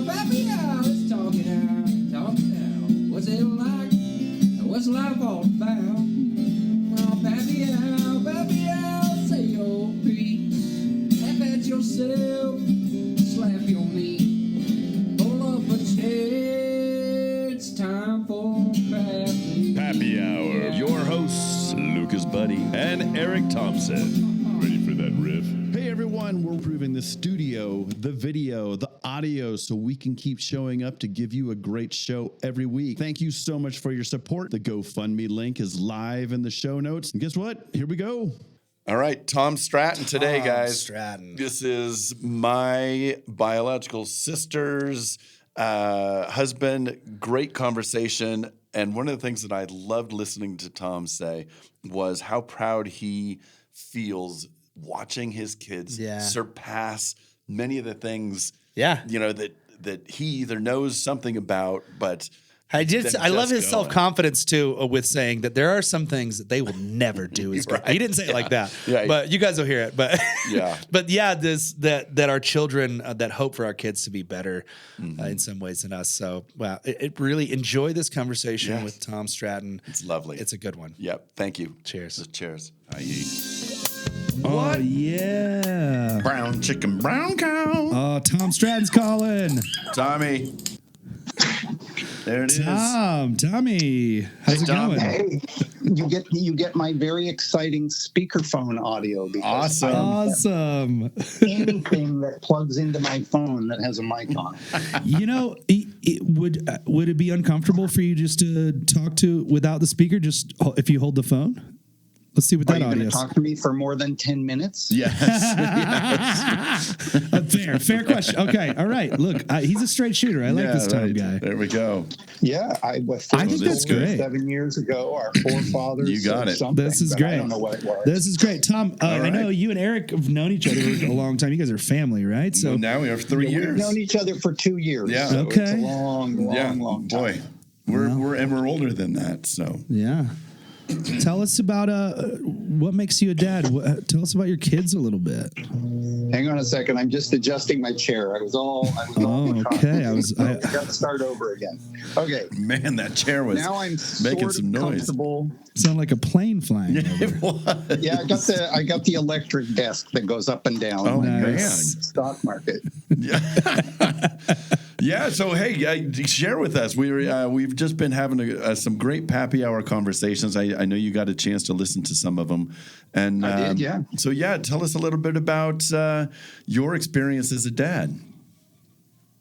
Pappy, let's talk it out. Talk it out. What's it like? What's life all about? Oh, Pappy, say your piece. Laugh at yourself. Slap your knee. Pull up a chair. It's time for Pappy. Happy Hour. Your hosts, Lucas Buddy and Eric Thompson. Ready for that riff? Hey everyone, we're improving the studio, the video, the audio so we can keep showing up to give you a great show every week. Thank you so much for your support. The GoFundMe link is live in the show notes. And guess what? Here we go. All right, Tom Stratton today, guys. Stratton. This is my biological sister's husband. Great conversation. And one of the things that I loved listening to Tom say was how proud he feels watching his kids surpass many of the things that he either knows something about, but I love his self-confidence too with saying that there are some things that they will never do as great. He didn't say it like that, but you guys will hear it. But that our children that hope for our kids to be better in some ways than us. So it really enjoy this conversation with Tom Stratton. It's lovely. It's a good one. Yep. Thank you. Cheers. Cheers. What? Oh, yeah. Brown chicken, brown cow. Oh, Tom Stratton's calling. Tommy. There it is. Tommy. How's it going? Hey, you get my very exciting speakerphone audio. Awesome. Anything that plugs into my phone that has a mic on it. Would it be uncomfortable for you just to talk to without the speaker? Just if you hold the phone. Let's see what that audio is. Are you going to talk to me for more than 10 minutes? Yes. Fair question. Okay. All right. Look, he's a straight shooter. I like this Tom guy. There we go. Yeah. I think that's great. 7 years ago, our forefathers. You got it. This is great. I don't know what it was. This is great. Tom, I know you and Eric have known each other for a long time. You guys are family, right? So now we have 3 years. We've known each other for 2 years. Yeah. So okay. It's a long time. Boy, we're older than that. So yeah. Tell us about what makes you a dad. Tell us about your kids a little bit. Hang on a second. I'm just adjusting my chair. I was all okay. I got to start over again. Okay. Man, that chair was now I'm making some noise. Sound like a plane flying. It was. Yeah, I got the electric desk that goes up and down. Oh, man. Stock market. Yeah. Yeah, so hey, share with us. We've just been having some great Pappy Hour conversations. I know you got a chance to listen to some of them, and I did, yeah. So tell us a little bit about your experience as a dad.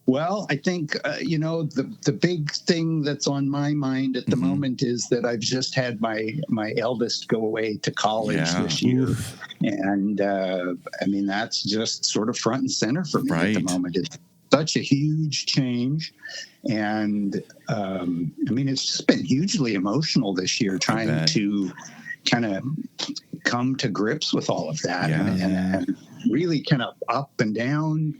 Well, I think the big thing that's on my mind at the moment is that I've just had my eldest go away to college this year, and that's just sort of front and center for me at the moment. It's such a huge change, and it's just been hugely emotional this year trying to kind of come to grips with all of that, and really kind of up and down,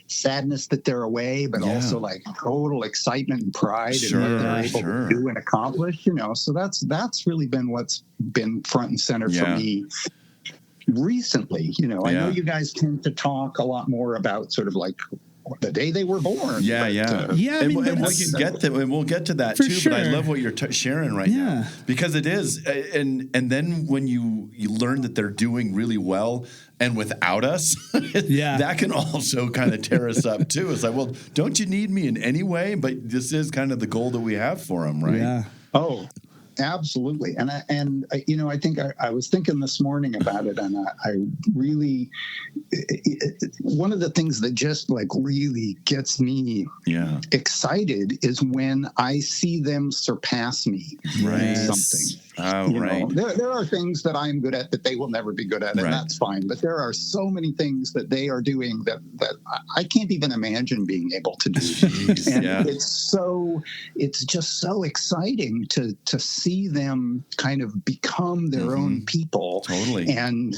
sadness that they're away, but also like total excitement and pride in what they're able to do and accomplish, so that's really been what's been front and center for me recently. I know you guys tend to talk a lot more about sort of like the day they were born. And we'll get to that too. Sure. But I love what you're sharing right now, because it is, and then when you learn that they're doing really well and without us, that can also kind of tear us up too. It's like, well, don't you need me in any way? But this is kind of the goal that we have for them, right? Yeah. Oh, absolutely. And I think I was thinking this morning about it, and I really, one of the things that just like really gets me excited is when I see them surpass me in something. There are things that I'm good at that they will never be good at, and that's fine. But there are so many things that they are doing that I can't even imagine being able to do. It's just so exciting to see them kind of become their own people, and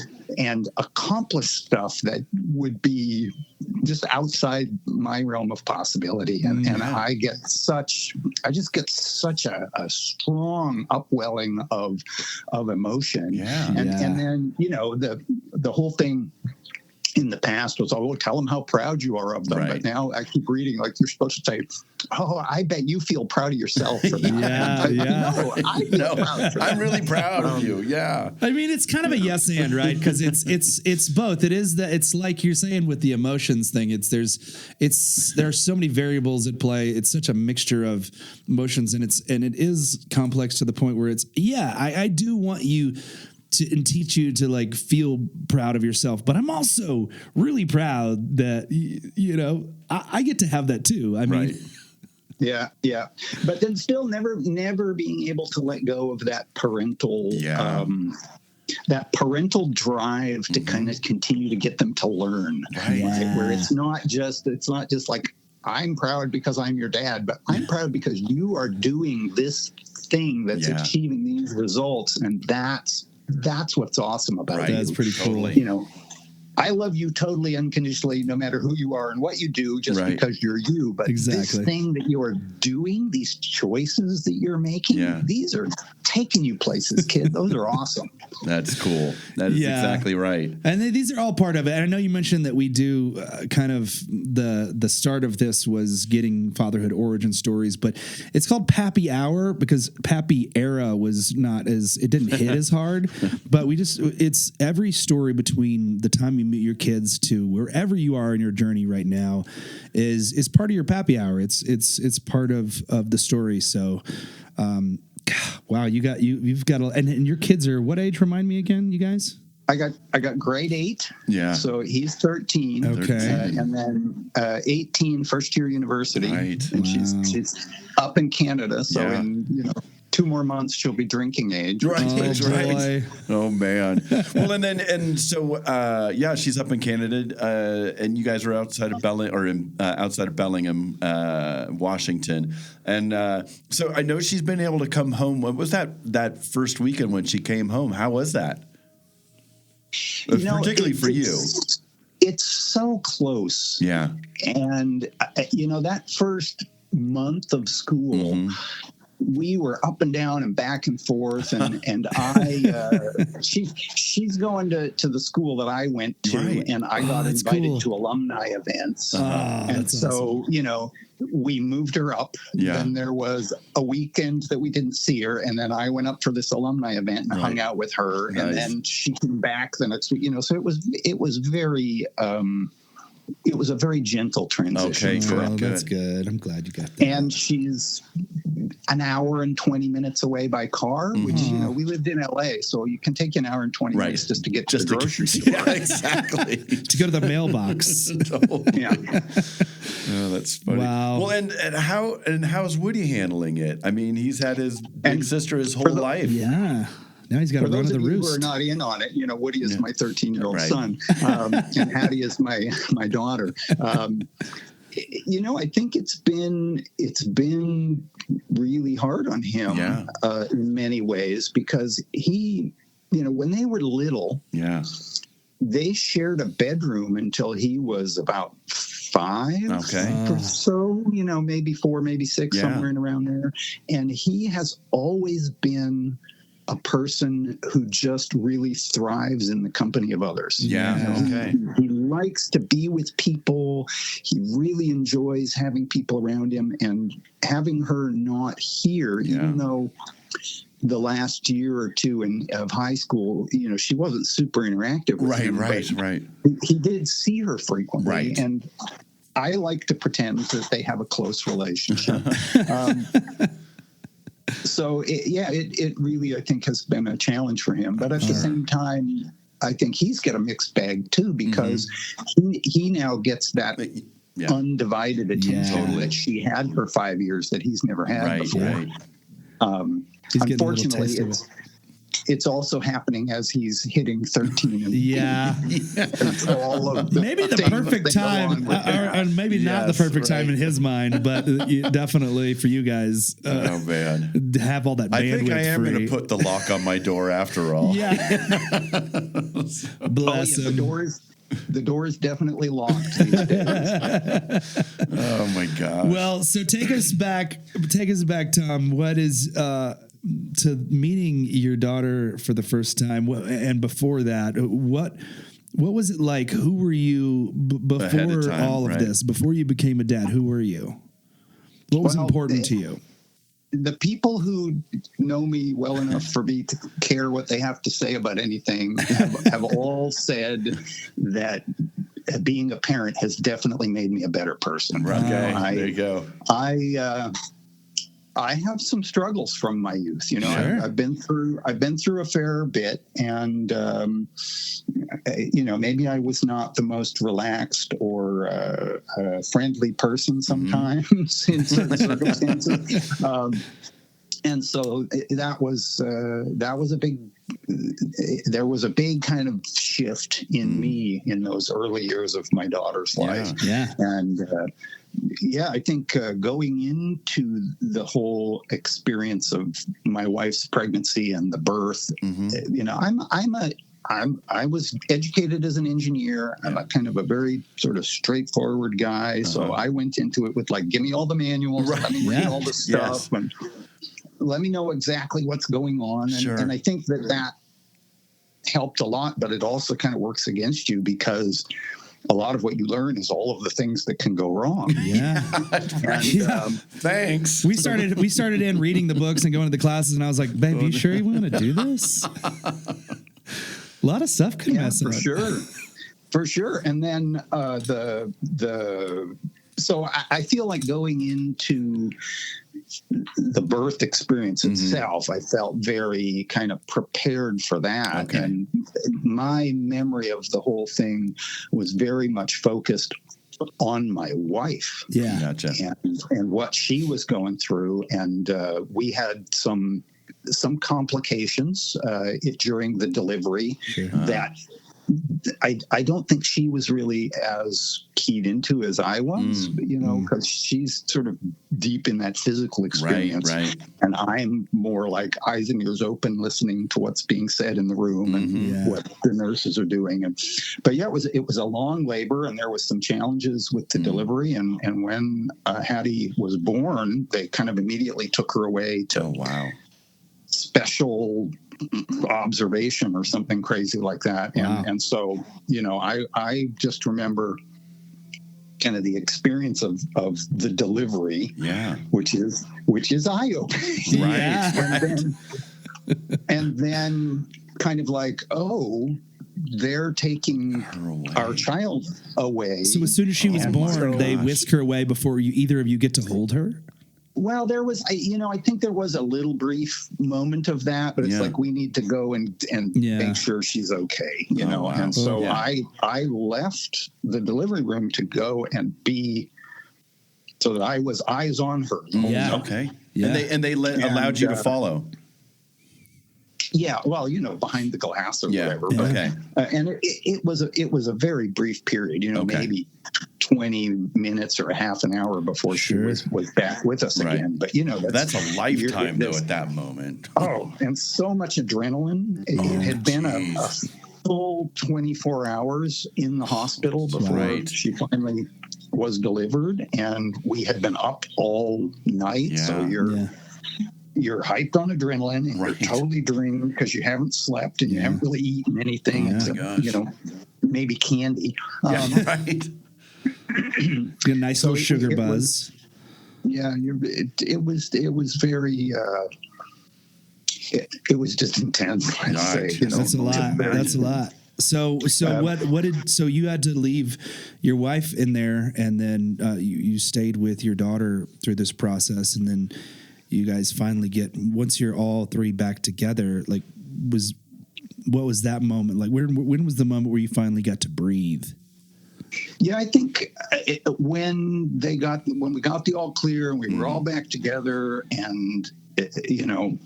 accomplish stuff that would be just outside my realm of possibility. And I just get such a strong upwelling of emotion. And then, the whole thing in the past was, oh, tell them how proud you are of them. Right. But now I keep reading, like, you're supposed to say, oh, I bet you feel proud of yourself for that. No, I feel proud for that. I'm really proud of you. Yeah. I mean, it's kind of a yes and, right? Because it's both. It's like you're saying with the emotions thing. There are so many variables at play. It's such a mixture of emotions, and it is complex to the point where I do want you and teach you to like feel proud of yourself, but I'm also really proud that I get to have that too. I mean, right. Yeah. But then still never being able to let go of that parental drive to kind of continue to get them to learn. Right. Where it's not just like, I'm proud because I'm your dad, but I'm proud because you are doing this thing that's achieving these results, and that's what's awesome about it. That's pretty cool. I love you totally unconditionally, no matter who you are and what you do, just because you're you. But this thing that you are doing, these choices that you're making, these are taking you places, kid. Those are awesome. That's cool. That is exactly right. And these are all part of it. And I know you mentioned that we do kind of the start of this was getting fatherhood origin stories, but it's called Pappy Hour because Pappy Era was not it didn't hit as hard. But it's every story between the time you meet your kids to wherever you are in your journey right now is part of your Pappy Hour. It's part of the story. So, wow, you've got and your kids are what age? Remind me again, you guys. I got grade 8. Yeah. So he's 13. Okay. And then 18, first year university. Right. And she's up in Canada. So in 2 more months she'll be drinking age. Right. Oh, right. Oh man. Well, so she's up in Canada, and you guys are outside of Bellingham, Washington, and so I know she's been able to come home. What was that first weekend when she came home? How was that? Particularly for you. It's so close. Yeah. And that first month of school. We were up and down and back and forth, and she's going to the school that I went to, and I got invited to alumni events, and so awesome. We moved her up. Yeah. Then there was a weekend that we didn't see her, and then I went up for this alumni event and hung out with her, and then she came back the next week. So it was very. It was a very gentle transition. Okay, good. That's good. I'm glad you got that. And she's an hour and 20 minutes away by car, which, we lived in LA, so you can take an hour and 20 minutes just to get to the grocery store. Yeah, exactly. To go to the mailbox. Yeah. Oh, that's funny. Wow. Well, and how's Woody handling it? I mean, he's had his big sister his whole life. Yeah. Now he's got to run to the roost. For those of you who are not in on it, Woody is my 13-year-old son, and Hattie is my daughter. I think it's been really hard on him in many ways because he, when they were little, they shared a bedroom until he was about 5 or so, maybe 4, maybe 6, somewhere in around there. And he has always been a person who just really thrives in the company of others. He likes to be with people. He really enjoys having people around him, and having her not here, even though the last year or two of high school, she wasn't super interactive with him. Right. He did see her frequently, and I like to pretend that they have a close relationship. So it really, I think, has been a challenge for him. But at the same time, I think he's got a mixed bag too, because he now gets that undivided attention that she had for 5 years that he's never had before. Unfortunately, it's also happening as he's hitting 13. And all of maybe the perfect time, or maybe not the perfect time in his mind, but definitely for you guys. Oh man, to have all that bandwidth. I think I am going to put the lock on my door after all. Bless him. The door is definitely locked these days. Oh my gosh. Well, so take us back, Tom. What is to meeting your daughter for the first time, and before that, what What was it like? Who were you before time, all of right. this? Before you became a dad, who were you? What was important to you? The people who know me well enough for me to care what they have to say about anything have all said that being a parent has definitely made me a better person. Okay, there you go. I have some struggles from my youth. You know, Sure. I've been through a fair bit, and you know, maybe I was not the most relaxed or friendly person sometimes in certain circumstances. And so that was a big. There was a big kind of shift in me in those early years of my daughter's life. Yeah. And I think going into the whole experience of my wife's pregnancy and the birth, you know, I was educated as an engineer. I'm a kind of a very sort of straightforward guy. So I went into it with like, give me all the manuals, let me read all the stuff, and let me know exactly what's going on. And I think that helped a lot, but it also kind of works against you because a lot of what you learn is all of the things that can go wrong. Yeah. Thanks. We started in reading the books and going to the classes, and I was like, babe, you sure you want to do this? A lot of stuff can mess up. For sure. And then so I feel like going into the birth experience itself, I felt very kind of prepared for that. Okay. And my memory of the whole thing was very much focused on my wife. Yeah. Gotcha. And what she was going through. And we had some complications during the delivery that I don't think she was really as keyed into as I was, you know, because she's sort of deep in that physical experience. Right. And I'm more like eyes and ears open, listening to what's being said in the room and what the nurses are doing. But it was a long labor, and there was some challenges with the delivery. And when Hattie was born, they kind of immediately took her away to special observation or something crazy like that. And so, you know, I just remember kind of the experience of the delivery, which is eye-opening. And then kind of like, oh, they're taking our child away. So as soon as she was born, they whisk her away before either of you get to hold her? Well, there was, I think there was a little brief moment of that, but it's like, we need to go and make sure she's okay, you know? Wow. And so I left the delivery room to go and be, so that I was eyes on her. Okay. Yeah. And they allowed you to follow. Yeah, well, you know, behind the glass or whatever. But, and it was a very brief period, you know, maybe 20 minutes or a half an hour before she was back with us again. But, you know, that's a lifetime, though, at that moment. Oh, and so much adrenaline. It had been a full 24 hours in the hospital before she finally was delivered. And we had been up all night. So you're hyped on adrenaline, and you're totally drained because you haven't slept and you haven't really eaten anything except, you know, maybe candy. Get a nice little sugar buzz. It was very. It was just intense. I'd say. You know, that's a lot. That's a lot. So so you had to leave your wife in there, and then you stayed with your daughter through this process, and then you guys finally once you're all three back together, like what was that moment like? When was the moment where you finally got to breathe? Yeah, I think when we got the all clear and we were all back together, and you know,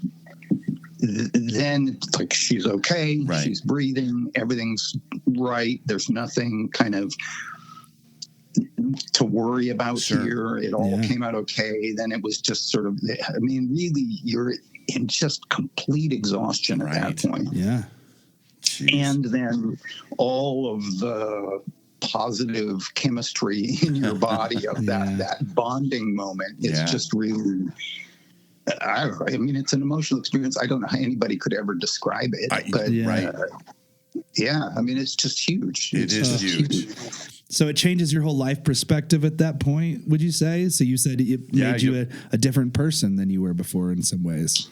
then it's like she's okay, she's breathing, everything's right. There's nothing kind of to worry about here. It all came out okay. Then it was just sort of, I mean, really, you're in just complete exhaustion at that point. Yeah. Jeez. And then all of the positive chemistry in your body of that bonding moment. It's just really, I mean, it's an emotional experience. I don't know how anybody could ever describe it, Yeah, I mean, it's just huge. It is huge. So it changes your whole life perspective at that point, would you say? So you said it made you a different person than you were before in some ways.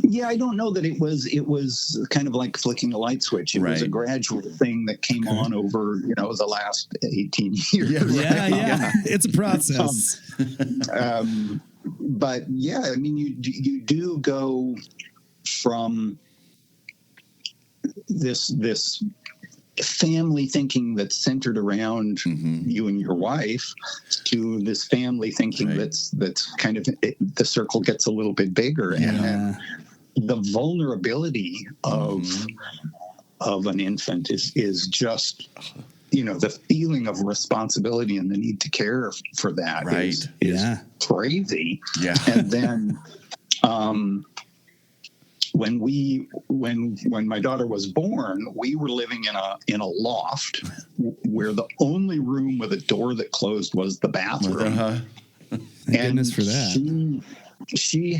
Yeah, I don't know that it was kind of like flicking a light switch. It was a gradual thing that came on over, the last 18 years. Yeah. It's a process. But yeah, I mean, you do go from this family thinking that's centered around you and your wife to this family thinking that's kind of the circle gets a little bit bigger, and then the vulnerability of an infant is just the feeling of responsibility and the need to care for that is crazy. And then when my daughter was born, we were living in a loft where the only room with a door that closed was the bathroom. Thank goodness for that. She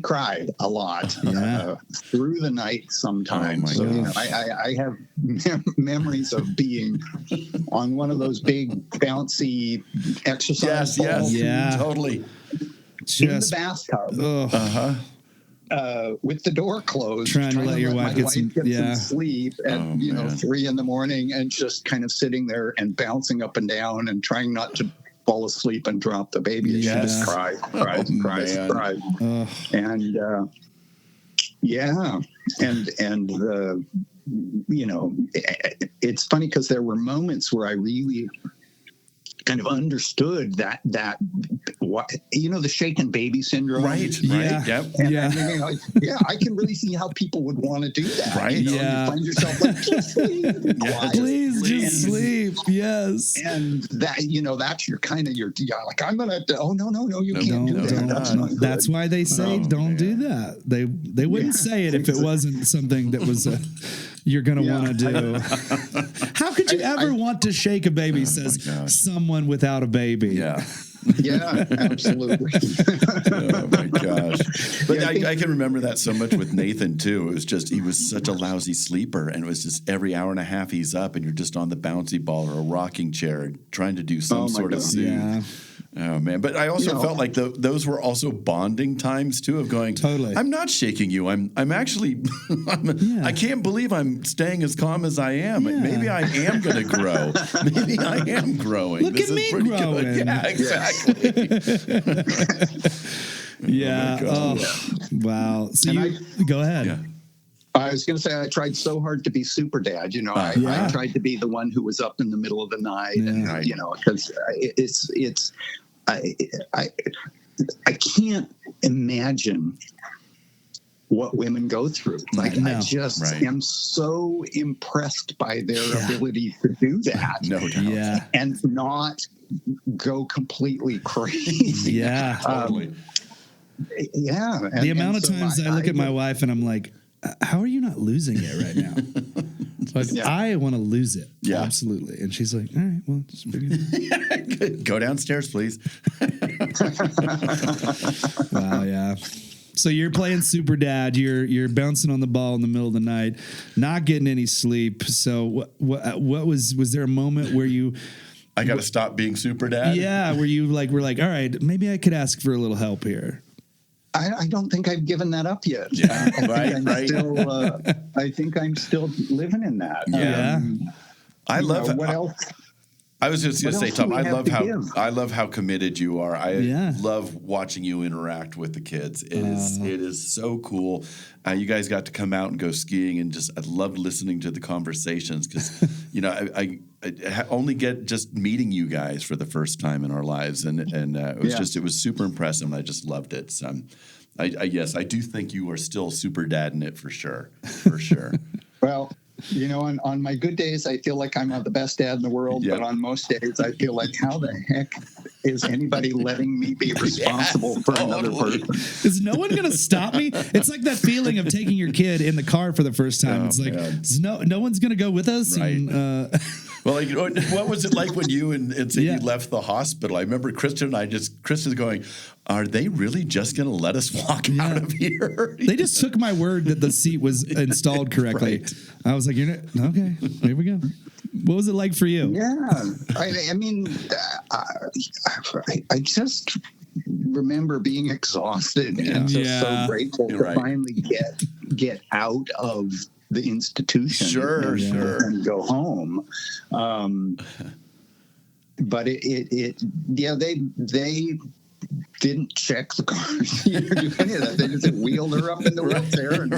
cried a lot through the night sometimes. I have memories of being on one of those big bouncy exercise balls. Totally. In the bathtub. With the door closed, trying to let your wife get some sleep at 3 a.m. and just kind of sitting there and bouncing up and down and trying not to fall asleep and drop the baby. She just cried. And it's funny because there were moments where I really kind of understood that the shaken baby syndrome, right? I can really see how people would want to do that, right? You find yourself like, just sleep, please just sleep, yes. And that that's your kind of like, I'm gonna no, you can't do that. That's why they say don't do that. They wouldn't say it if it wasn't something that was you're going to want to do. How could you ever want to shake a baby, says someone without a baby. Yeah, absolutely. Oh my gosh. But I can remember that so much with Nathan too. It was just, he was such a lousy sleeper, and it was just every hour and a half he's up and you're just on the bouncy ball or a rocking chair trying to do some sort of soothe. Yeah. Oh man. But I also felt like those were also bonding times too, of going, totally, I'm not shaking you. I'm actually, I can't believe I'm staying as calm as I am. Yeah. Maybe I am going to grow. Maybe I am growing. Look at me growing. Good. Yeah, exactly. Yeah. Oh, wow. So go ahead. Yeah. I was going to say, I tried so hard to be super dad. I tried to be the one who was up in the middle of the night, and because I can't imagine what women go through. Like, I just am so impressed by their ability to do that. No doubt. Yeah. And not go completely crazy. Yeah. Totally. Yeah. The amount of times I look at my wife and I'm like, how are you not losing it right now? Like, I want to lose it. Yeah. Absolutely. And she's like, all right, well, just go downstairs, please. Wow, yeah. So you're playing super dad. You're bouncing on the ball in the middle of the night, not getting any sleep. So what was there a moment where you? I got to stop being super dad. Yeah, where you were like, all right, maybe I could ask for a little help here. I don't think I've given that up yet. Yeah, I think I'm still living in that. Yeah. I love what else. I was just going to say, Tom, I love how committed you are. I love watching you interact with the kids. It is so cool. You guys got to come out and go skiing, and I loved listening to the conversations because, I only get just meeting you guys for the first time in our lives, and it was it was super impressive, and I just loved it. So, yes, I do think you are still super dad in it for sure. Well. On my good days, I feel like I'm the best dad in the world. But on most days, I feel like, how the heck is anybody letting me be responsible for another person? Is no one going to stop me? It's like that feeling of taking your kid in the car for the first time. It's like, no one's going to go with us. Right. And, Well, like, what was it like when you and Sadie Yeah. left the hospital? I remember Kristen's going, are they really just going to let us walk out of here? They just took my word that the seat was installed correctly. Right. I was like, "You're not okay. Here we go." What was it like for you? Yeah, I mean, I just remember being exhausted and just Yeah. so grateful to Right. finally get out of the institution Sure, and, sure. and go home. But they didn't check the car or do any of that. They just wheeled her up in the wheelchair and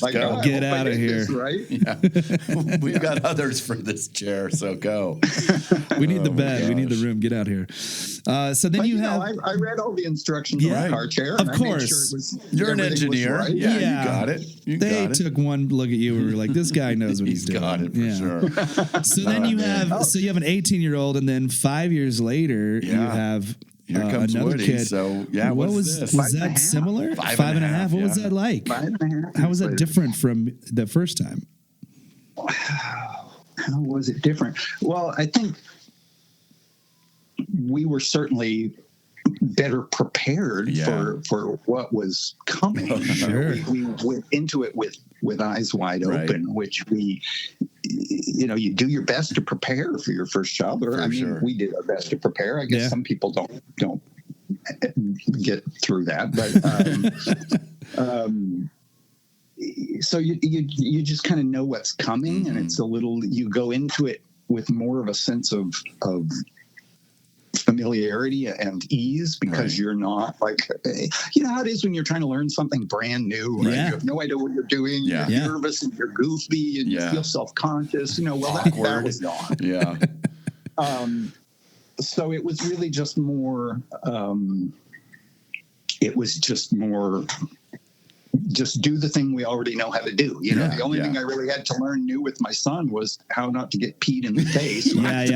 like, go. I Get hope I out of did this here. right? Yeah. We've got others for this chair, so go. We need the bed. We need the room. Get out here. So then But, you know, have. I read all the instructions Yeah. on the car chair. Of and I made course. sure it was, You're an everything was engineer. right. Yeah, Yeah. you got it. You They got it. took one look at you and were like, "This guy knows what he's doing." got it for Yeah. sure. So then you have an 18-year-old, and then 5 years later you Yeah. have Here comes another Woody. kid. So, yeah, what what's was this? was 5 and a that half. similar? 5.5, What was yeah. that like? 5.5 How was that years different from the first time? How was it different? Well, I think we were certainly better prepared Yeah. for what was coming. Sure. We went into it with eyes wide Right. open, which you do your best to prepare for your first child. Or I mean, sure. we did our best to prepare. I guess Yeah. some people don't get through that, but so you just kind of know what's coming, and it's a little, you go into it with more of a sense of familiarity and ease because Right. you're not like, you know how it is when you're trying to learn something brand new, right? Yeah. You have no idea what you're doing. Yeah. You're Yeah. nervous and you're goofy and Yeah. you feel self-conscious. Well, that Awkward. was gone. Yeah. So it was really just more, just do the thing we already know how to do. Yeah, The only yeah. thing I really had to learn new with my son was how not to get peed in the face. Yeah. You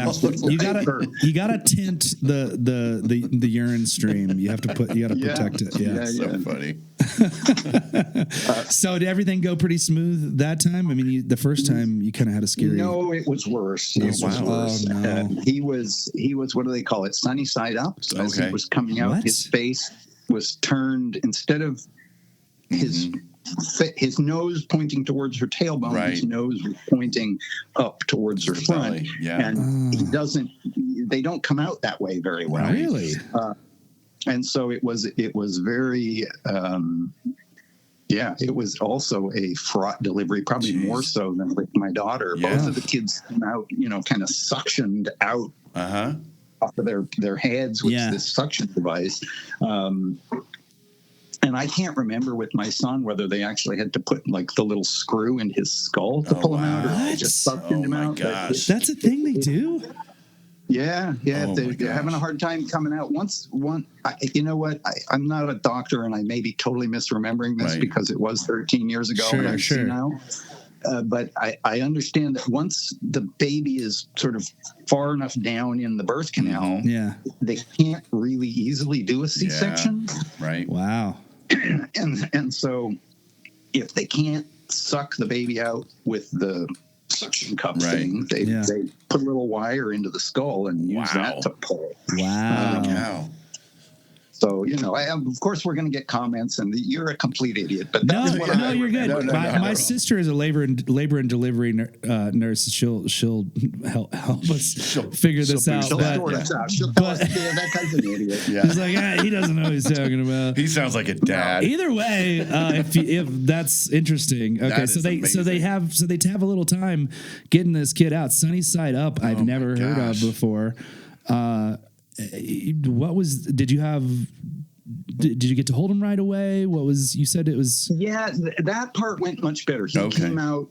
gotta tint the urine stream. You gotta protect it. Yeah. So funny. So did everything go pretty smooth that time? I mean, the first time you kind of had a scary. No, it was worse. It was wow. worse. Oh, no. He was, what do they call it? Sunny side up. So as Okay. he was coming out, What? his face was turned, instead of his nose pointing towards her tailbone, Right. his nose was pointing up towards her front. belly, yeah. And they don't come out that way very well. Right. Really? And so it was very, it was also a fraught delivery, probably Jeez. more so than with my daughter. Yeah. Both of the kids came out, kind of suctioned out Uh-huh. off of their heads with Yeah. this suction device. And I can't remember with my son whether they actually had to put like the little screw in his skull to pull him out, or wow. they just suctioned Oh, him my out. But gosh. That's a thing they do. yeah, Oh, my they're having a gosh. hard time coming out. You know what? I'm not a doctor, and I may be totally misremembering this Right. because it was 13 years ago, Sure, and I'm sure. now. But I understand that once the baby is sort of far enough down in the birth canal, Yeah. they can't really easily do a C-section. Right. Wow. And so if they can't suck the baby out with the suction cup Right. thing, they put a little wire into the skull and use Wow. that to pull. Wow. Cow. So, of course we're going to get comments and you're a complete idiot, but that's what No, you're good. No, My sister is a labor and delivery nurse. She'll help us figure this out. She'll But sort us out. She'll tell us, that guy's an idiot. Yeah. he's like, he doesn't know what he's talking about. He sounds like a dad. Either way, if that's interesting. Okay, That so is they amazing. have a little time getting this kid out. Sunny side up. I've never heard of gosh. before. Did you get to hold him right away? You said it was. Yeah, that part went much better. He Okay. came out,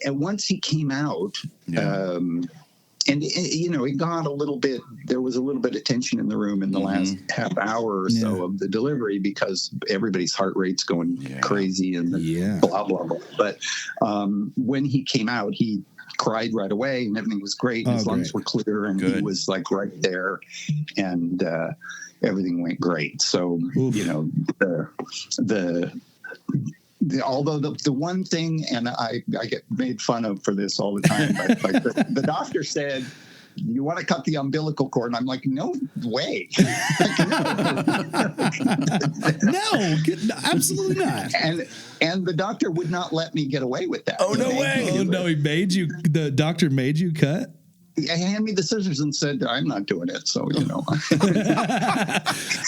and once he came out, Yeah. and it got a little bit. There was a little bit of tension in the room in the last half hour or so of the delivery because everybody's heart rate's going crazy and blah blah blah. But when he came out, he cried right away, and everything was great. His lungs were clear, and he was like right there, and everything went great. So the although the one thing, and I get made fun of for this all the time, but like the doctor said, you want to cut the umbilical cord? And I'm like, no way. No, absolutely not. And the doctor would not let me get away with that. Oh, no way. Oh, no, the doctor made you cut? He handed me the scissors and said, I'm not doing it. So,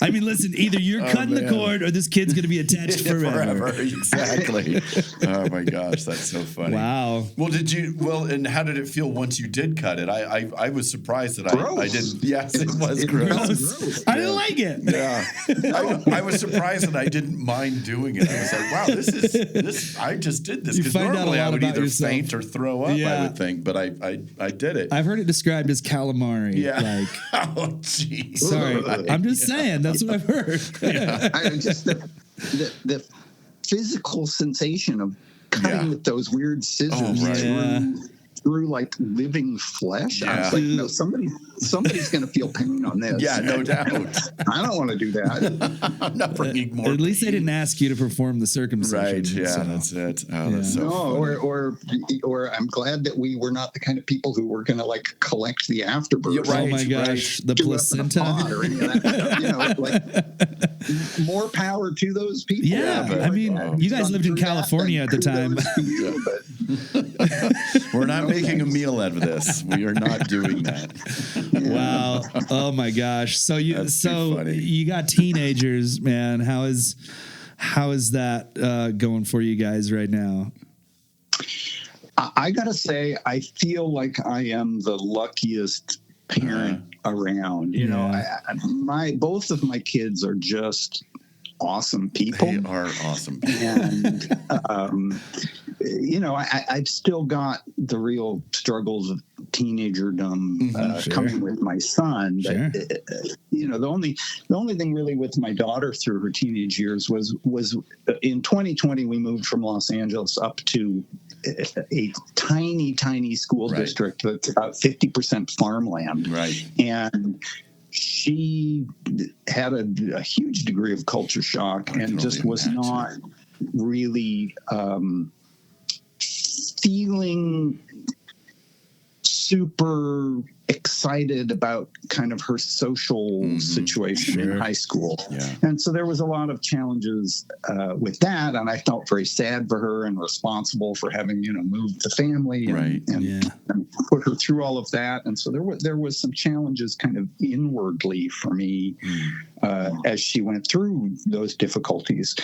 I mean, listen, either you're cutting the cord or this kid's going to be attached forever. Exactly. Oh my gosh, that's so funny. Wow. Well, and how did it feel once you did cut it? I was surprised that I didn't. Yes, it was gross. I didn't like it. Yeah. I was surprised that I didn't mind doing it. I was like, wow, this I just did this, because normally I would either faint or throw up, I would think, but I did it. I've heard it described as calamari. Yeah. Like, oh, jeez. Sorry. I'm just saying. That's what I've heard. Just the physical sensation of cutting with those weird scissors through like living flesh. I was like, no, somebody's going to feel pain on this. Yeah, no doubt. I don't want to do that. I'm not bringing more. At least they didn't ask you to perform the circumcision. Right. Yeah, so. That's it. Oh, that's so funny. Or I'm glad that we were not the kind of people who were going to like collect the afterbirth. Oh my gosh, the placenta or any of that. Like, more power to those people. Yeah, I mean, you guys lived in California at the time. We're not making a meal out of this. We are not doing that. Wow. Oh my gosh. So you got teenagers, man. How is that going for you guys right now? I gotta say, I feel like I am the luckiest parent around. Both of my kids are just awesome people. They are awesome people. And I've still got the real struggles of teenagerdom coming with my son. Sure. But, the only thing really with my daughter through her teenage years was in 2020 we moved from Los Angeles up to a tiny school district that's about 50% farmland. Right. And she had a huge degree of culture shock and just was not really feeling super excited about kind of her social situation in high school. Yeah. And so there was a lot of challenges with that. And I felt very sad for her and responsible for having, moved the family and put her through all of that. And so there was some challenges kind of inwardly for me as she went through those difficulties.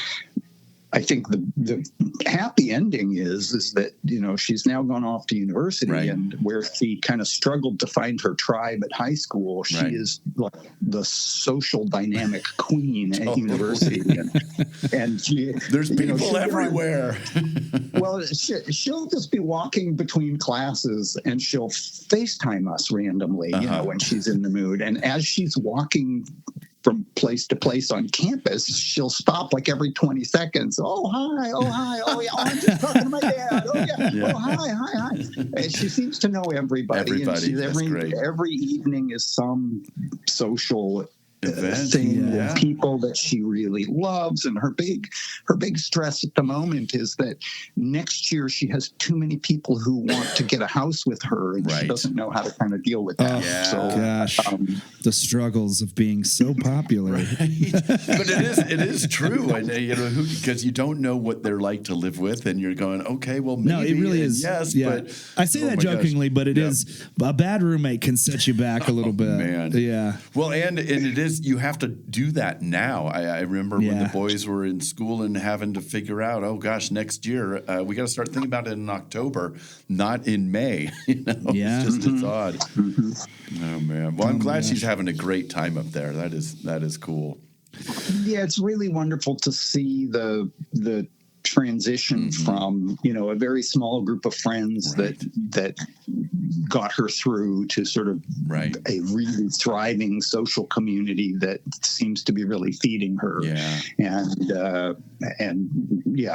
I think the happy ending is that, she's now gone off to university, and where she kind of struggled to find her tribe at high school, she is like the social dynamic queen at university. And there's people everywhere. Well, she'll just be walking between classes and she'll FaceTime us randomly, when she's in the mood. And as she's walking from place to place on campus, she'll stop like every 20 seconds. Oh, hi. Oh, yeah. Oh, I'm just talking to my dad. Oh, yeah. Oh, hi. And she seems to know everybody. And every evening is some social thing with people that she really loves. And her big stress at the moment is that next year she has too many people who want to get a house with her, and she doesn't know how to kind of deal with that. Gosh, the struggles of being so popular. But it is true, and because you don't know what they're like to live with, and you're going, okay, well, maybe. No, it really is. Yes, but I say that jokingly, but it is a bad roommate can set you back a little bit. Man. Yeah. Well, and it is. You have to do that now. I remember when the boys were in school and having to figure out, oh gosh, next year we got to start thinking about it in October, not in May. It's odd. Oh man. Well, I'm glad she's having a great time up there. That is cool. Yeah, it's really wonderful to see the transition from a very small group of friends that got her through to sort of a really thriving social community that seems to be really feeding her.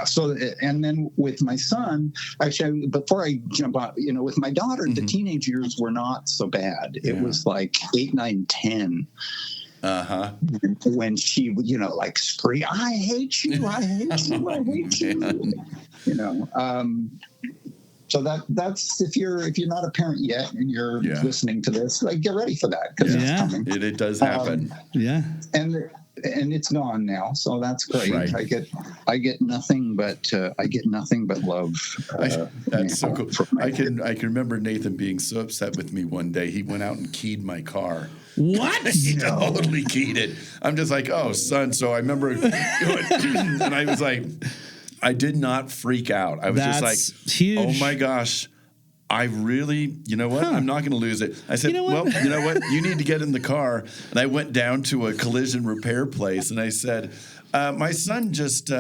So then with my son, actually, before I jump on, with my daughter, the teenage years were not so bad. It was like 8, 9, 10. when she would, like scream, "I hate you, I hate you, I hate you," So that's if you're not a parent yet and you're listening to this, like, get ready for that, because it's coming. It does happen. And it's gone now, so that's great. Right. I get nothing but love. That's so cool. I can remember Nathan being so upset with me one day. He went out and keyed my car. What? He totally keyed it. I'm just like, oh, son. So I remember, and I was like, I did not freak out. I was just like, huge. Oh my gosh. I really, you know what? I'm not going to lose it. I said, well, you know what? You need to get in the car. And I went down to a collision repair place and I said, my son just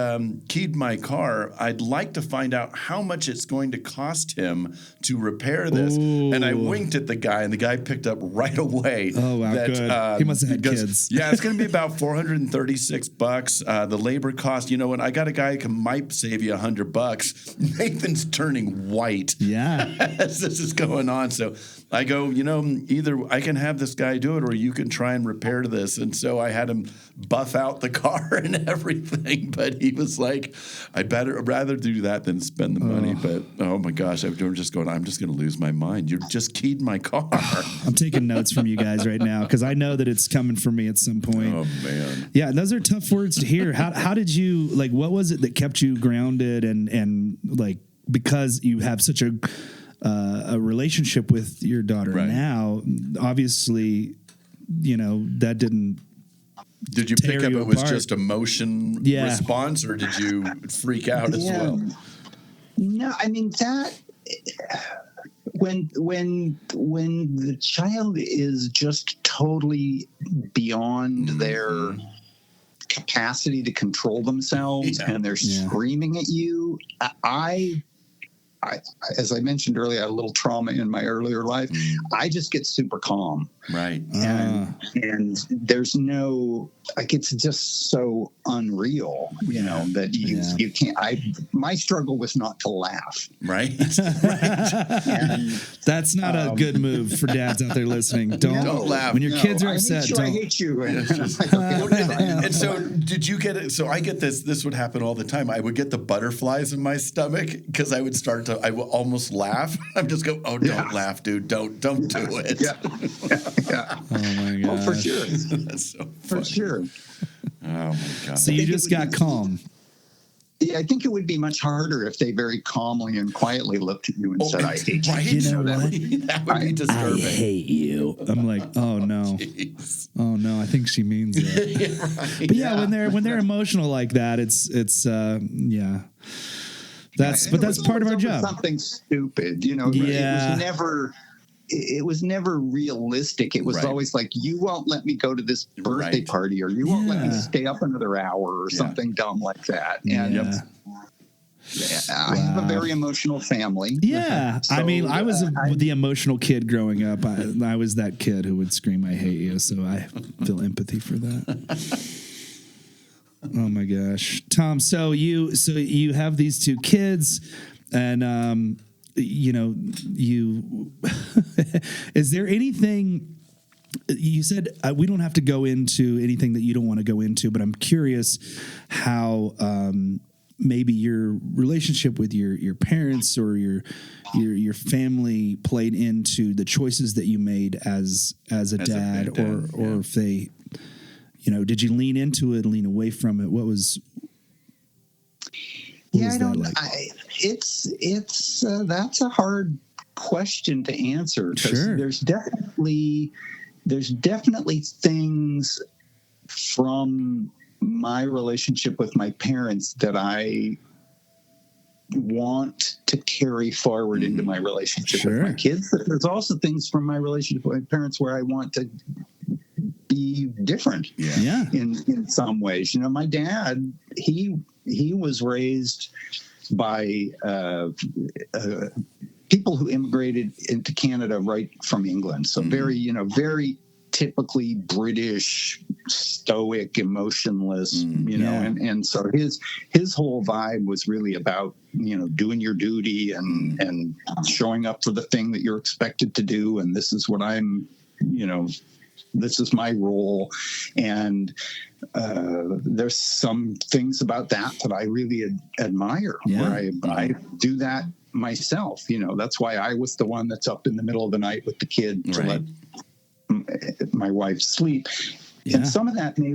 keyed my car. I'd like to find out how much it's going to cost him to repair this. Ooh. And I winked at the guy, and the guy picked up right away. Oh, wow, good. He must have had kids. Yeah, it's going to be about $436. The labor cost, you know what? I got a guy who might save you $100. Nathan's turning white. Yeah. As this is going on. So I go, either I can have this guy do it or you can try and repair this. And so I had him buff out the car and everything. But he was like, I'd rather do that than spend the money. But oh my gosh, I'm just going to lose my mind. You just keyed my car. I'm taking notes from you guys right now because I know that it's coming for me at some point. Oh man. Yeah, those are tough words to hear. How did you, like, what was it that kept you grounded and like, because you have such a relationship with your daughter now, obviously, that didn't. Did you pick up it was just emotion response, or did you freak out as well? No, I mean that when the child is just totally beyond their capacity to control themselves and they're screaming at you, I, as I mentioned earlier, I had a little trauma in my earlier life. I just get super calm. Right. And there's no, like, it's just so unreal, that you can't, my struggle was not to laugh. Right. That's not a good move for dads out there listening. Don't laugh. When your kids are upset, I hate you. And so did you get it? So I get this would happen all the time. I would get the butterflies in my stomach because I would I would almost laugh. I'm just go, oh, don't laugh, dude. Don't do it. Yeah. Oh my god. Oh, for sure. That's so funny. For sure. Oh my god. So you just got calm. Yeah, I think it would be much harder if they very calmly and quietly looked at you and said, "I hate you." Right. You know what? That would be disturbing. I hate you. I'm like, oh no. Jeez. Oh no, I think she means it. Right. But when they're emotional like that, it's That's part of our job. Something stupid, It was never realistic. It was always like, you won't let me go to this birthday party, or you won't let me stay up another hour, or something dumb like that. And I have a very emotional family. Yeah. So, I mean, I was the emotional kid growing up. I was that kid who would scream, "I hate you." So I feel empathy for that. Oh my gosh. Tom, so you have these two kids, and is there anything you said, we don't have to go into anything that you don't want to go into, but I'm curious how maybe your relationship with your parents or your family played into the choices that you made as a dad, or if they, did you lean into it, lean away from it? What was I don't. Like? It's that's a hard question to answer, because there's definitely things from my relationship with my parents that I want to carry forward into my relationship with my kids. There's also things from my relationship with my parents where I want to be different in some ways. My dad, he was raised by people who immigrated into Canada right from England. So very typically British, stoic, emotionless, and so his whole vibe was really about, doing your duty and showing up for the thing that you're expected to do. And this is what I'm, this is my role. And there's some things about that I really admire, where I do that myself. That's why I was the one that's up in the middle of the night with the kid to let my wife sleep. Yeah. And some of that may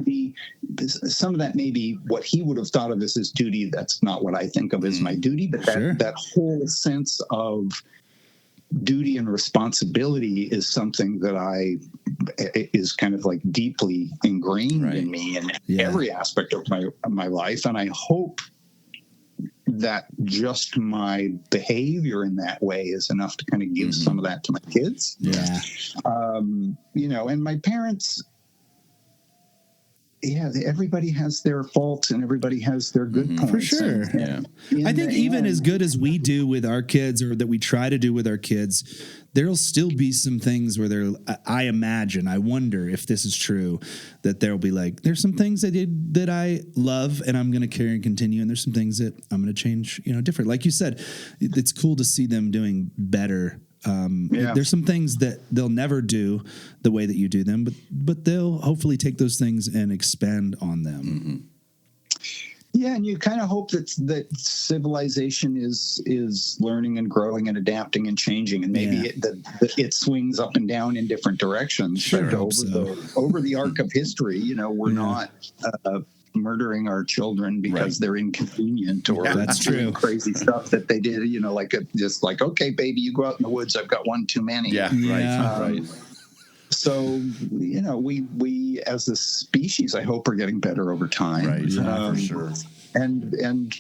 be what he would have thought of as his duty. That's not what I think of as my duty, but that whole sense of duty and responsibility is something that is kind of like deeply ingrained in me in every aspect of my life. And I hope that just my behavior in that way is enough to kind of give some of that to my kids. Yeah. And my parents, everybody has their faults and everybody has their good points. For sure. I think even as good as we do with our kids, or that we try to do with our kids, there'll still be some things where I wonder if this is true, that there'll be like, there's some things I did that I love and I'm going to carry and continue. And there's some things that I'm going to change, different. Like you said, it's cool to see them doing better. There's some things that they'll never do the way that you do them, but they'll hopefully take those things and expand on them. Yeah, and you kind of hope that civilization is learning and growing and adapting and changing, and maybe it swings up and down in different directions. Sure, but over the arc of history, we're not murdering our children because they're inconvenient or that's true. Crazy stuff that they did, just like, okay, baby, you go out in the woods. I've got one too many. Right. So, we as a species, I hope, are getting better over time. Right. For sure. And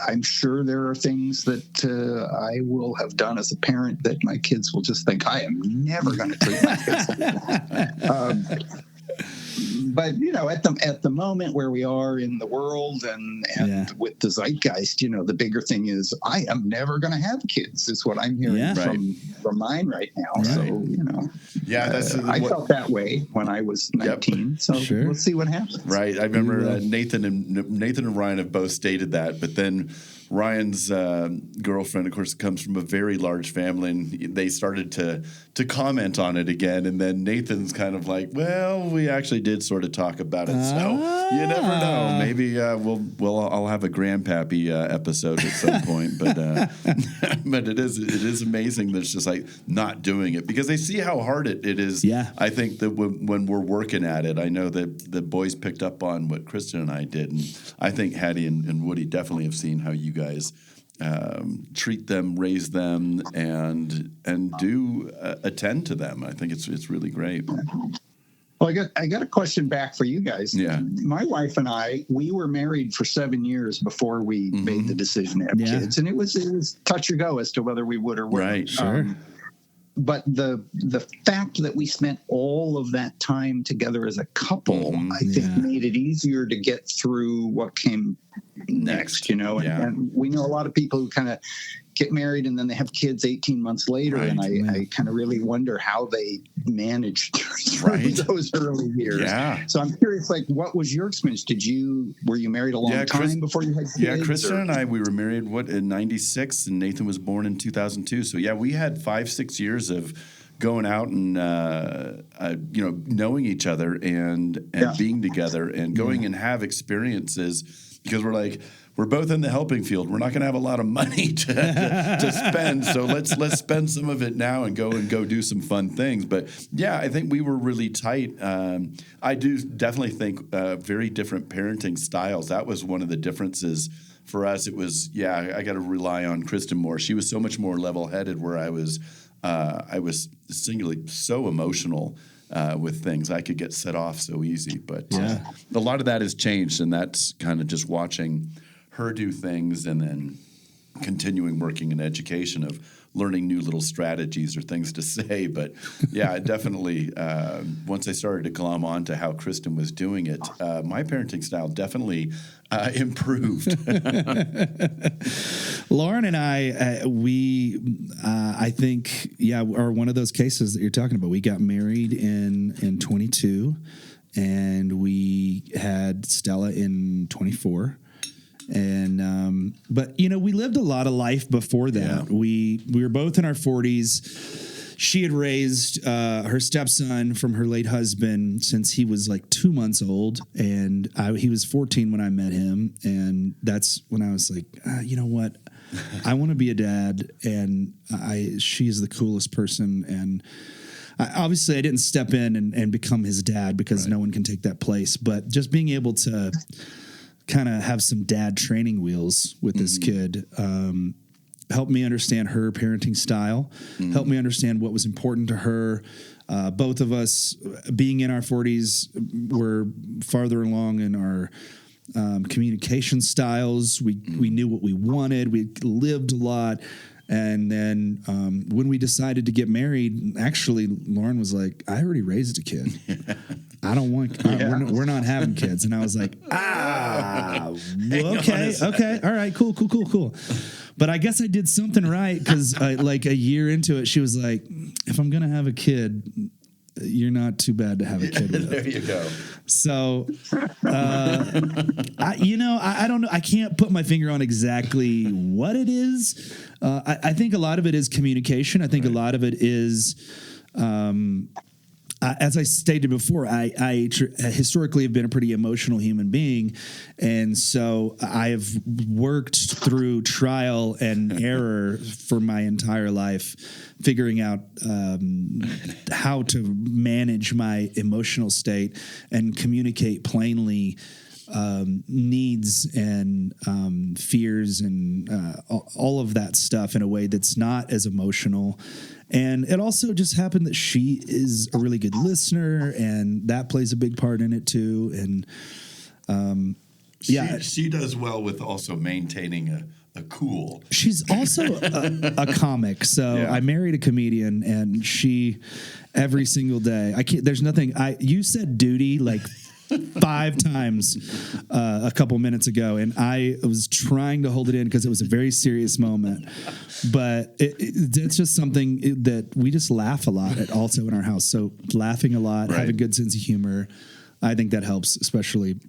I'm sure there are things that I will have done as a parent that my kids will just think, I am never going to treat my kids like that. But at the moment where we are in the world and with the zeitgeist, the bigger thing is I am never going to have kids. Is what I'm hearing from mine right now. Right. So I felt that way when I was 19. So we'll see what happens. Right. I remember Nathan and Ryan have both stated that, but then Ryan's girlfriend, of course, comes from a very large family, and they started to comment on it again. And then Nathan's kind of like, "Well, we actually did sort of talk about it, so you never know. Maybe I'll have a Grandpappy episode at some point." But but it is amazing that it's just like not doing it because they see how hard it is. Yeah. I think that when we're working at it, I know that the boys picked up on what Kristen and I did, and I think Hattie and Woody definitely have seen how you guys treat them, raise them, and do attend to them. I think it's really great. Well, I got a question back for you guys. Yeah. My wife and we were married for 7 years before we made the decision to have kids, and it was touch or go as to whether we would or wouldn't. Right. Sure. But the fact that we spent all of that time together as a couple, I think, made it easier to get through what came next. And we know a lot of people who kind of get married and then they have kids 18 months later, and I kind of really wonder how they managed through those early years. Yeah. So I'm curious, like, what was your experience? Were you married a long time before you had kids? Yeah, Kristen and I, we were married in '96, and Nathan was born in 2002. So we had 5-6 years of going out and knowing each other and being together and going and have experiences, because we're both in the helping field. We're not going to have a lot of money to spend, so let's spend some of it now and go do some fun things. But I think we were really tight. I do definitely think very different parenting styles. That was one of the differences for us. It was I got to rely on Kristen more. She was so much more level-headed, where I was singularly so emotional with things. I could get set off so easy. But a lot of that has changed, and that's kind of just watching her do things and then continuing working in education of learning new little strategies or things to say. But definitely once I started to glom on to how Kristen was doing it, my parenting style definitely improved. Lauren and I think are one of those cases that you're talking about. We got married in 22, and we had Stella in 24. And but we lived a lot of life before that. We were both in our 40s. she had raised her stepson from her late husband since he was like 2 months old, and he was 14 when I met him, and that's when I was like, you know what, I want to be a dad, and she is the coolest person, and obviously I didn't step in and become his dad because no one can take that place, but just being able to kind of have some dad training wheels with this kid helped me understand her parenting style, helped me understand what was important to her. Both of us, being in our 40s, were farther along in our communication styles. We knew what we wanted. We lived a lot. And then when we decided to get married, actually, Lauren was like, I already raised a kid. I don't want, we're not having kids. And I was like, okay. All right, cool. But I guess I did something right because like a year into it, she was like, if I'm going to have a kid, you're not too bad to have a kid with. There you go. So, I don't know. I can't put my finger on exactly what it is. I think a lot of it is communication. I think a lot of it is, as I stated before, I historically have been a pretty emotional human being. And so I've worked through trial and error for my entire life, figuring out how to manage my emotional state and communicate plainly needs and fears and all of that stuff in a way that's not as emotional. And it also just happened that she is a really good listener, and that plays a big part in it too. And she does well with also maintaining a cool. She's also a comic. So I married a comedian, and she every single day. There's nothing. You said duty like 5 times a couple minutes ago, and I was trying to hold it in because it was a very serious moment. But it's just something that we just laugh a lot at also in our house. So laughing a lot, having a good sense of humor, I think that helps, especially.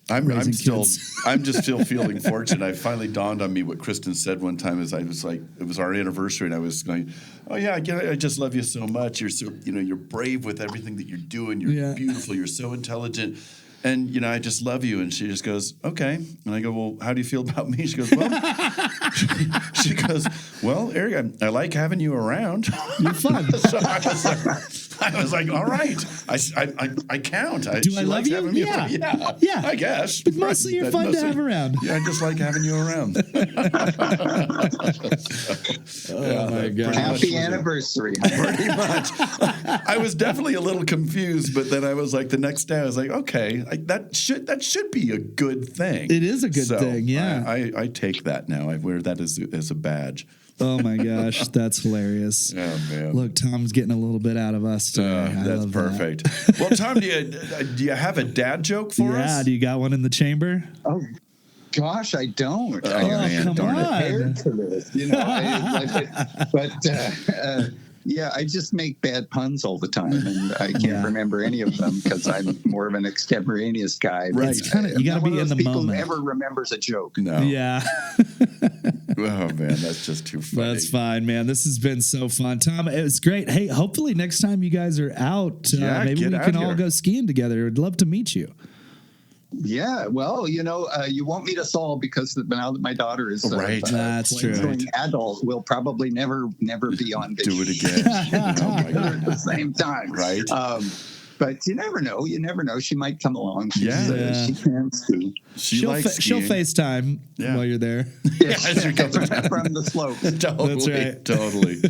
I'm just still feeling fortunate. I finally dawned on me what Kristen said one time. Is I was like, it was our anniversary, and I was going, "Oh yeah, I just love you so much. You're so, you're brave with everything that you're doing. You're beautiful. You're so intelligent, and I just love you." And she just goes, "Okay." And I go, "Well, how do you feel about me?" She goes, "Well," she goes, "Well, Eric, I like having you around. You're fun." So I was like, all right, I count. Do I love you? Yeah. I guess. But mostly you're fun to have around. Yeah, I just like having you around. Oh my God! Happy anniversary. Pretty much. I was definitely a little confused, but then I was like, the next day I was like, okay, that should be a good thing. It is a good thing. Yeah, I take that now. I wear that as a badge. Oh my gosh, that's hilarious. Oh man! Look, Tom's getting a little bit out of us today. That's perfect. Well, Tom, do you have a dad joke for us? Yeah, do you got one in the chamber? Oh gosh, I don't. Come on. Prepared for this, yeah, I just make bad puns all the time, and I can't remember any of them because I'm more of an extemporaneous guy. Right, it's kind of, you got to be in the moment. Who ever remembers a joke? No. Yeah. Oh man, that's just too funny. That's fine, man. This has been so fun, Tom. It was great. Hey, hopefully next time you guys are out, maybe we can all go skiing together. I'd love to meet you. Yeah, well, you won't meet us all because now that my daughter is that's true. An adult, we'll probably never be on video. Do it again. Oh my God. At the same time, right? But you never know. She might come along. She can ski. She'll FaceTime while you're there. Yeah, from the slope. Totally, that's right. Totally.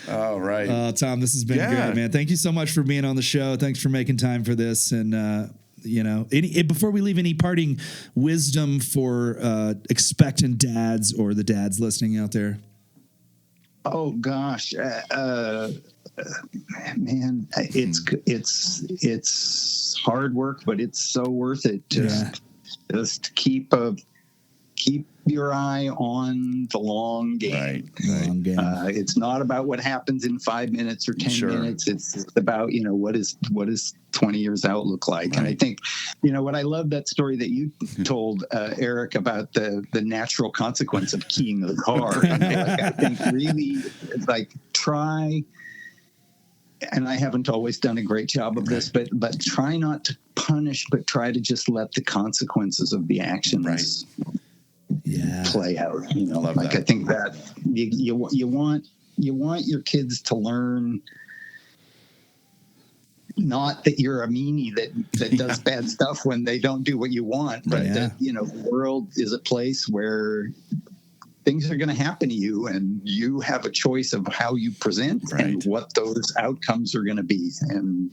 All right. Tom, this has been great, man. Thank you so much for being on the show. Thanks for making time for this. And before we leave, any parting wisdom for expectant dads or the dads listening out there? Oh gosh, man, it's hard work, but it's so worth it. Just keep your eye on the long game. Right. Long game. It's not about what happens in 5 minutes or 10 minutes. It's about, what is 20 years out look like. Right. And I think, what I love that story that you told, Eric, about the natural consequence of keying the car. I think really try and I haven't always done a great job of this, but try not to punish, but try to just let the consequences of the actions play out. You know, like that. I think that you want your kids to learn. Not that you're a meanie that does bad stuff when they don't do what you want, but that, you know, the world is a place where things are going to happen to you, and you have a choice of how you present and what those outcomes are going to be. And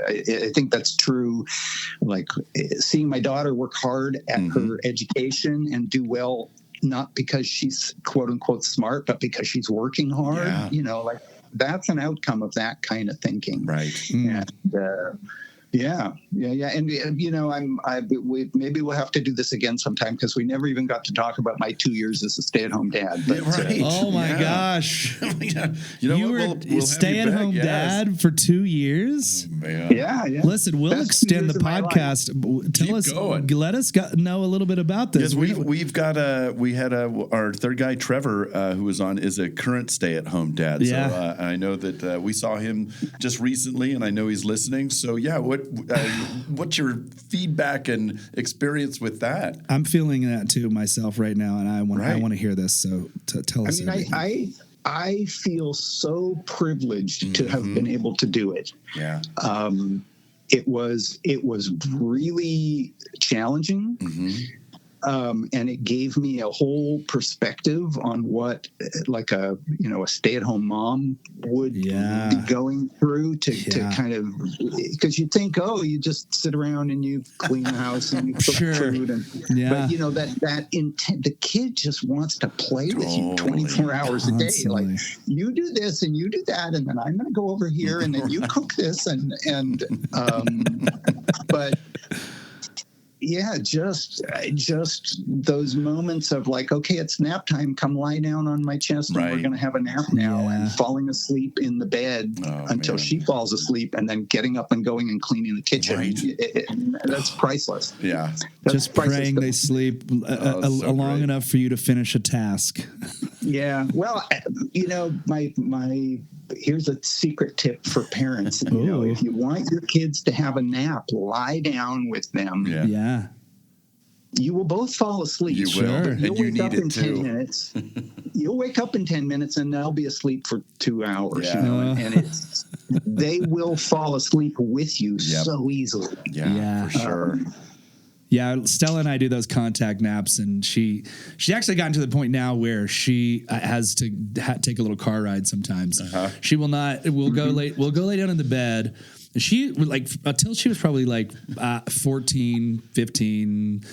I think that's true. Like seeing my daughter work hard at her education and do well, not because she's quote unquote smart, but because she's working hard. Yeah. You know, like that's an outcome of that kind of thinking. Right. And, yeah. And you know, maybe we'll have to do this again sometime, because we never even got to talk about my 2 years as a stay-at-home dad. But, oh my gosh! You were stay-at-home dad for 2 years. Oh, yeah. Listen, we'll extend the podcast. Tell us, let us know a little bit about this. Yes, we had our third guy, Trevor, who was on, is a current stay-at-home dad. Yeah. So I know that we saw him just recently, and I know he's listening. So yeah, what's your feedback and experience with that? I'm feeling that too myself right now, and I want to hear this. So tell us. I feel so privileged to have been able to do it. Yeah. It was really challenging. And it gave me a whole perspective on what like a stay-at-home mom would be going through to kind of, because you think, you just sit around and you clean the house and you cook food, but you know that intent, the kid just wants to play with you 24 hours a day. Like, you do this and you do that, and then I'm going to go over here and then you cook this and but yeah, just those moments of like, okay, it's nap time. Come lie down on my chest, and we're going to have a nap now. And falling asleep in the bed until she falls asleep, and then getting up and going and cleaning the kitchen. That's priceless. Yeah, that's just praying they sleep long enough for you to finish a task. Yeah, well, you know, my here's a secret tip for parents. You know, if you want your kids to have a nap, lie down with them. Yeah. You will both fall asleep. You will. You'll wake up in 10 minutes. You'll wake up in 10 minutes and they'll be asleep for 2 hours. Yeah. You know, and they will fall asleep with you so easily. Yeah, for sure. Yeah, Stella and I do those contact naps, and she actually gotten to the point now where she has to take a little car ride sometimes. She will not. We'll go lay down in the bed. She until she was probably 14, 15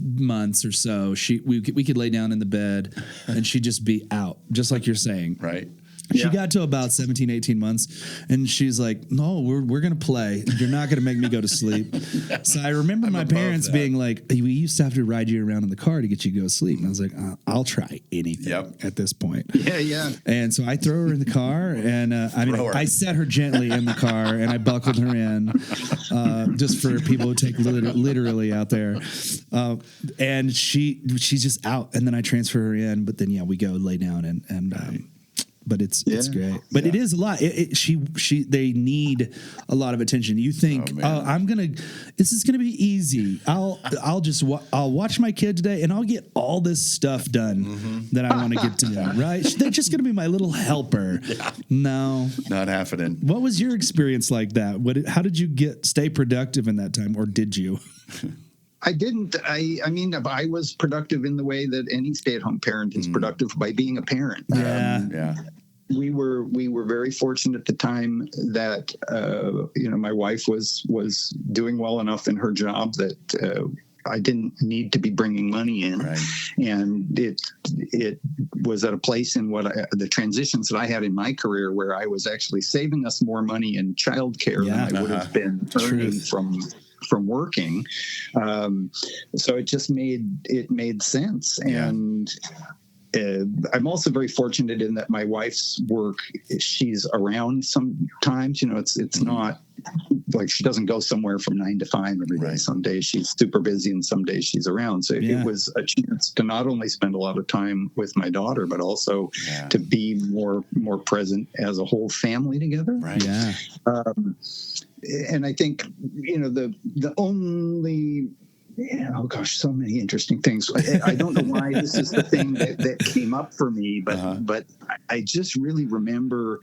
months or so. We could lay down in the bed, and she'd just be out, just like you're saying. Right. She got to about 17, 18 months, and she's like, no, we're going to play. You're not going to make me go to sleep. So I remember my parents being like, we used to have to ride you around in the car to get you to go to sleep. And I was like, I'll try anything at this point. Yeah. And so I throw her in the car, and I set her gently in the car, and I buckled her in, just for people who take literally out there. And she's just out, and then I transfer her in, but then, we go lay down and but it's great. But it is a lot. They need a lot of attention. You think, this is gonna be easy. I'll watch my kid today, and I'll get all this stuff done that I want to get done. Right? They're just gonna be my little helper. No, not happening. What was your experience like that? How did you stay productive in that time, or did you? I didn't. I mean, I was productive in the way that any stay-at-home parent is productive, by being a parent. We were very fortunate at the time that my wife was doing well enough in her job that I didn't need to be bringing money in, and it was at a place in the transitions that I had in my career where I was actually saving us more money in childcare than I would have been earning from working. So it just made sense. And I'm also very fortunate in that my wife's work, she's around sometimes. It's not like she doesn't go somewhere from 9 to 5 every day. Right. Some days she's super busy and some days she's around. So it was a chance to not only spend a lot of time with my daughter, but also to be more present as a whole family together. Right. Yeah. And I think, the only, oh gosh, so many interesting things. I don't know why this is the thing that came up for me, but I just really remember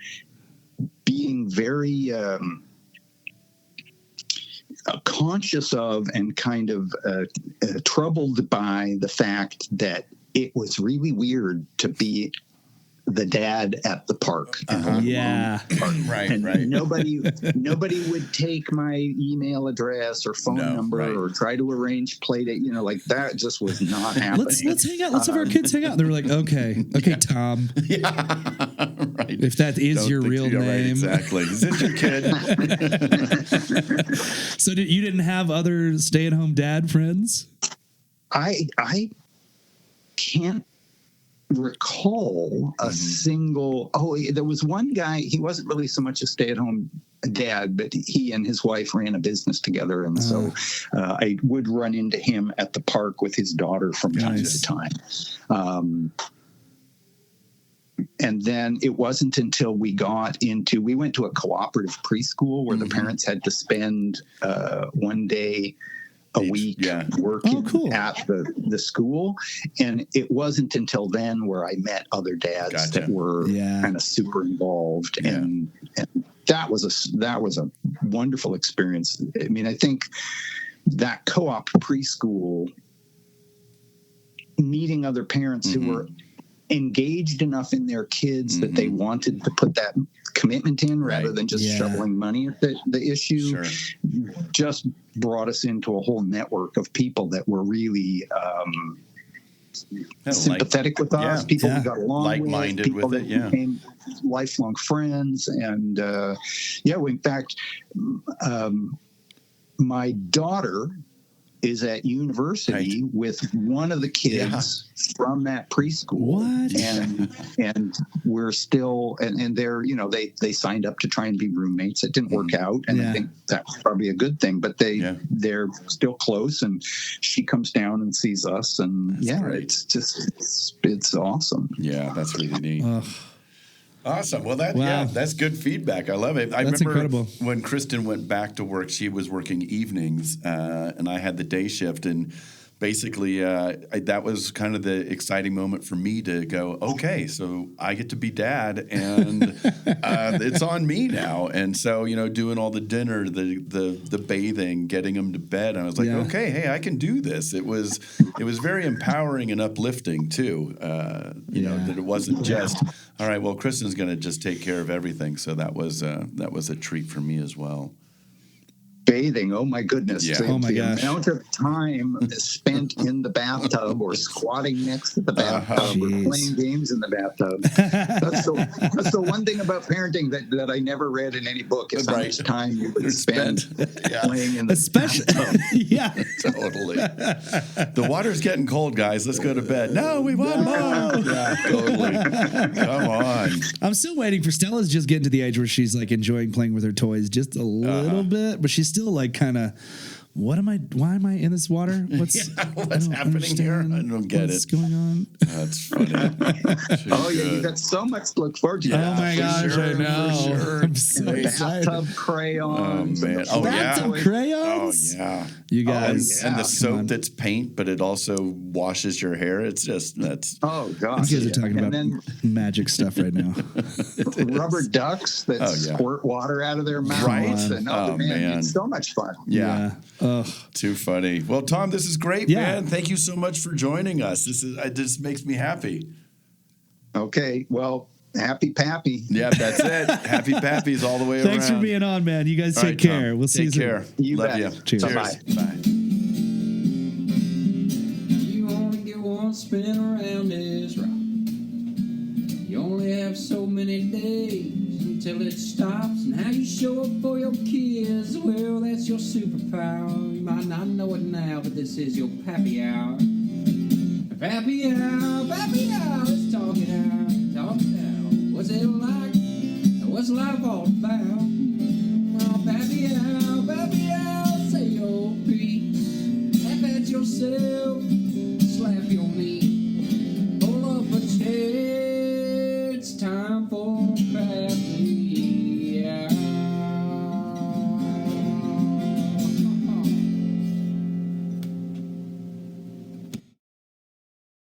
being very conscious of and kind of troubled by the fact that it was really weird to be the dad at the park. Yeah. Right. And Right. nobody would take my email address or phone number or try to arrange play date. Like that just was not happening. Let's hang out. Let's have our kids hang out. They were like, okay, Tom. Yeah. Right. If that is your real name. Right, exactly. Is this your kid? So you didn't have other stay-at-home dad friends? I can't recall a single. There was one guy. He wasn't really so much a stay-at-home dad, but he and his wife ran a business together, and so I would run into him at the park with his daughter from time to time. And then it wasn't until we went to a cooperative preschool where the parents had to spend one day a week working at the school. And it wasn't until then where I met other dads that were kind of super involved. Yeah. And that was a wonderful experience. I mean, I think that co-op preschool, meeting other parents who were engaged enough in their kids that they wanted to put that commitment in rather than just shoveling money at the issue, just brought us into a whole network of people that were really sympathetic with us, people we got along like-minded with it, became lifelong friends. And in fact, my daughter is at university with one of the kids from that preschool. What? And we're still, and they're, they signed up to try and be roommates. It didn't work out. And I think that's probably a good thing, but they're still close, and she comes down and sees us, and it's just, it's awesome. Yeah. That's really neat. Awesome. Well, that's good feedback. I love it. I remember incredible. When Kristen went back to work, she was working evenings, and I had the day shift. And basically, that was kind of the exciting moment for me to go, okay, so I get to be dad, and it's on me now. And so, doing all the dinner, the bathing, getting them to bed, I was like, okay, hey, I can do this. It was very empowering and uplifting too. That it wasn't just, all right, well, Kristen's going to just take care of everything. So that was a treat for me as well. Bathing, oh my goodness. Yeah. Oh my gosh. The amount of time spent in the bathtub or squatting next to the bathtub or playing games in the bathtub. That's the one thing about parenting that I never read in any book is how much time you would spend playing in the bathtub. Yeah. Totally. The water's getting cold, guys. Let's go to bed. No, we want more. Yeah, totally. Come on. I'm still waiting for Stella's just getting to the age where she's like enjoying playing with her toys just a little bit, but she's still like kind of, why am I in this water? What's happening here? I don't get what's going on. That's funny. You got so much to look forward to. Oh my gosh, I know. Sure. I'm so excited. Bathtub crayons. Oh man. Bathtub crayons. Oh yeah. You guys. And the soap that's paint, but it also washes your hair. It's just Oh gosh. You guys are talking about magic stuff right now. Rubber ducks that squirt water out of their mouths. Right. And Man. it's so much fun. Yeah. Ugh. Too funny. Well, Tom, this is great, man. Thank you so much for joining us. It just makes me happy. Okay. Well, happy Pappy. Yeah, that's it. Happy Pappies all the way around. Thanks for being on, man. You guys take care. Tom. We'll see you soon. Take care. You Love bet. you. Cheers. Bye-bye. Bye. You only get one spin around this rock. You only have so many days until it stops. And how you show up for your kids, well, that's your superpower. You might not know it now, but this is your Pappy Hour. Pappy Al, let's talk it out. What's it like? What's life all about? Oh, Pappy Al, say your piece. Laugh at yourself, slap your knee, pull up a chair.